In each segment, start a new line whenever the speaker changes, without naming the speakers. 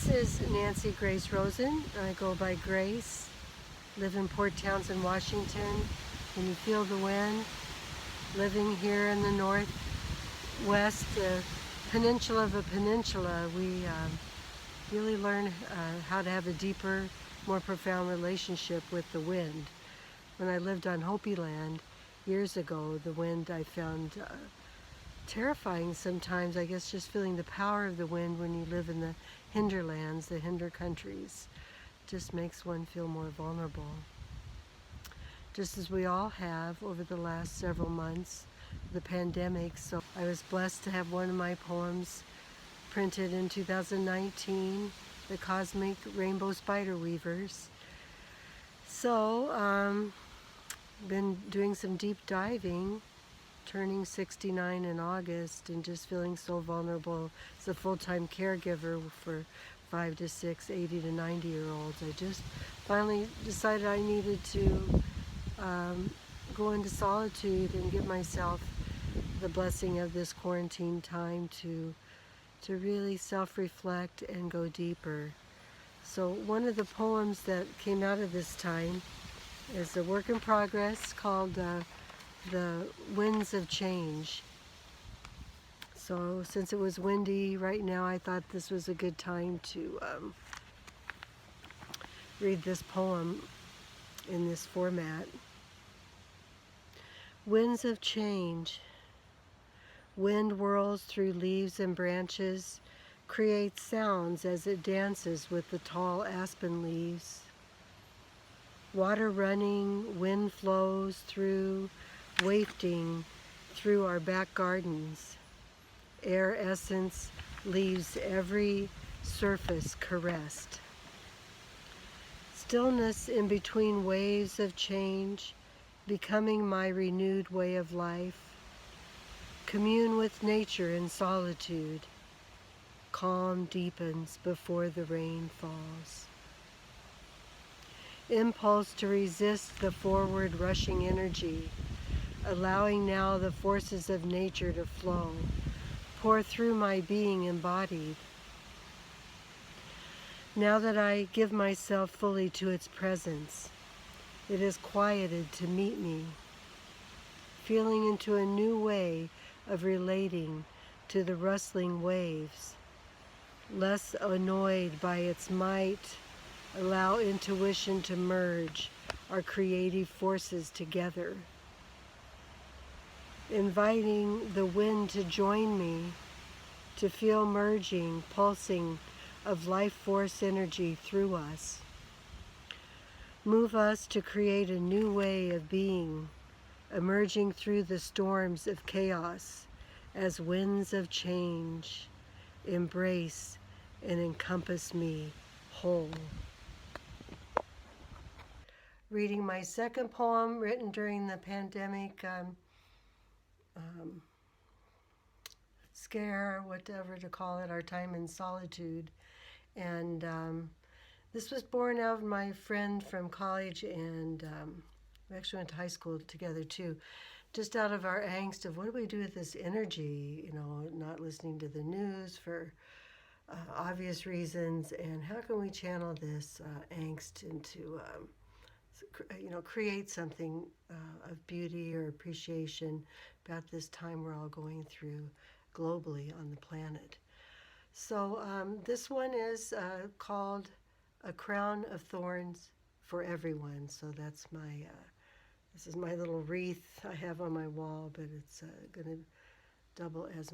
This is Nancy Grace Rosen. I go by Grace, live in Port Townsend, Washington. Can you feel the wind? Living here in the northwest, the peninsula of a peninsula, we really learn how to have a deeper, more profound relationship with the wind. When I lived on Hopi land years ago, the wind I found terrifying sometimes. I guess just feeling the power of the wind when you live in the hinterlands, the hinder countries, just makes one feel more vulnerable. Just as we all have over the last several months, the pandemic. So I was blessed to have one of my poems printed in 2019, The Cosmic Rainbow Spider Weavers. So, been doing some deep diving, turning 69 in August, and just feeling so vulnerable as a full-time caregiver for 5 to 6, 80 to 90-year-olds. I just finally decided I needed to go into solitude and give myself the blessing of this quarantine time to really self-reflect and go deeper. So one of the poems that came out of this time is a work in progress called The Winds of Change. So since it was windy right now, I thought this was a good time to read this poem in this format. Winds of change. Wind whirls through leaves and branches, creates sounds as it dances with the tall aspen leaves. Water running, wind flows through, wafting through our back gardens. Air essence leaves every surface caressed. Stillness in between waves of change, becoming my renewed way of life. Commune with nature in solitude. Calm deepens before the rain falls. Impulse to resist the forward rushing energy, allowing now the forces of nature to flow, pour through my being embodied. Now that I give myself fully to its presence, it is quieted to meet me, feeling into a new way of relating to the rustling waves, less annoyed by its might, allow intuition to merge our creative forces together, inviting the wind to join me, to feel merging, pulsing of life force energy through us. Move us to create a new way of being, emerging through the storms of chaos as winds of change embrace and encompass me whole. Reading my second poem written during the pandemic scare, whatever to call it, our time in solitude. And this was born out of my friend from college, and we actually went to high school together too. Just out of our angst of what do we do with this energy, not listening to the news for obvious reasons, and how can we channel this angst into, create something of beauty or appreciation about this time we're all going through globally on the planet. So this one is called A Crown of Thorns for Everyone. So that's this is my little wreath I have on my wall, but it's going to double as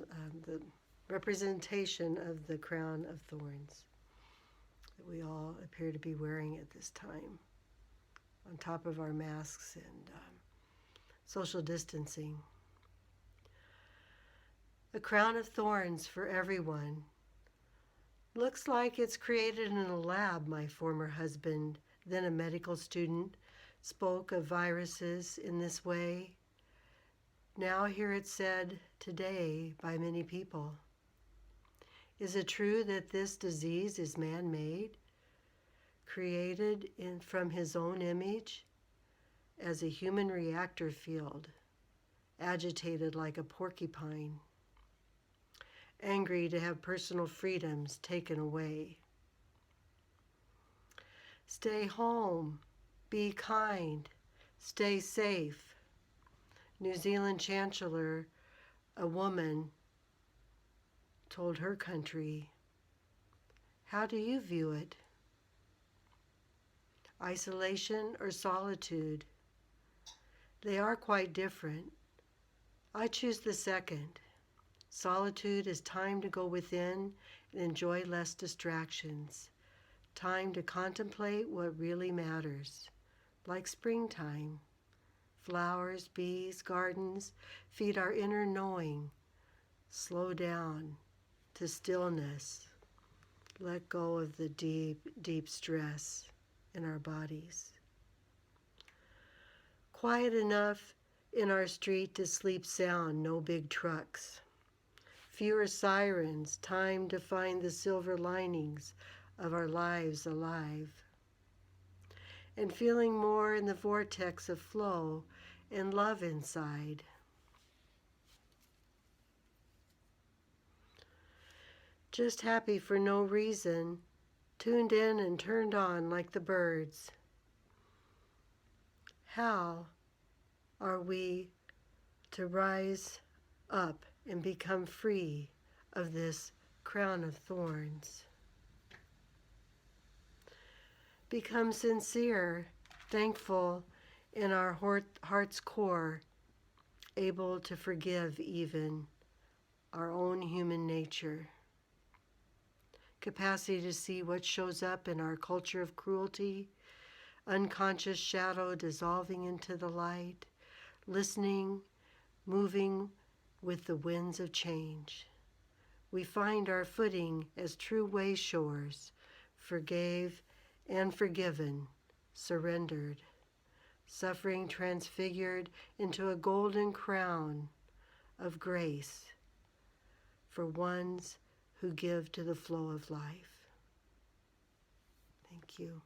the representation of the crown of thorns that we all appear to be wearing at this time, on top of our masks and social distancing. A crown of thorns for everyone. Looks like it's created in a lab, my former husband, then a medical student, spoke of viruses in this way. Now hear it said today by many people. Is it true that this disease is man-made, created from his own image as a human reactor field, agitated like a porcupine, angry to have personal freedoms taken away? Stay home. Be kind. Stay safe. New Zealand Chancellor, a woman, told her country. How do you view it? Isolation or solitude? They are quite different. I choose the second. Solitude is time to go within and enjoy less distractions. Time to contemplate what really matters, like springtime. Flowers, bees, gardens feed our inner knowing. Slow down to stillness. Let go of the deep, deep stress in our bodies. Quiet enough in our street to sleep sound, no big trucks. Fewer sirens, time to find the silver linings of our lives alive. And feeling more in the vortex of flow and love inside. Just happy for no reason, tuned in and turned on like the birds. How are we to rise up and become free of this crown of thorns? Become sincere, thankful in our heart's core, able to forgive even our own human nature. Capacity to see what shows up in our culture of cruelty, unconscious shadow dissolving into the light, listening, moving with the winds of change. We find our footing as true wayshowers, forgave and forgiven, surrendered, suffering transfigured into a golden crown of grace for ones who give to the flow of life. Thank you.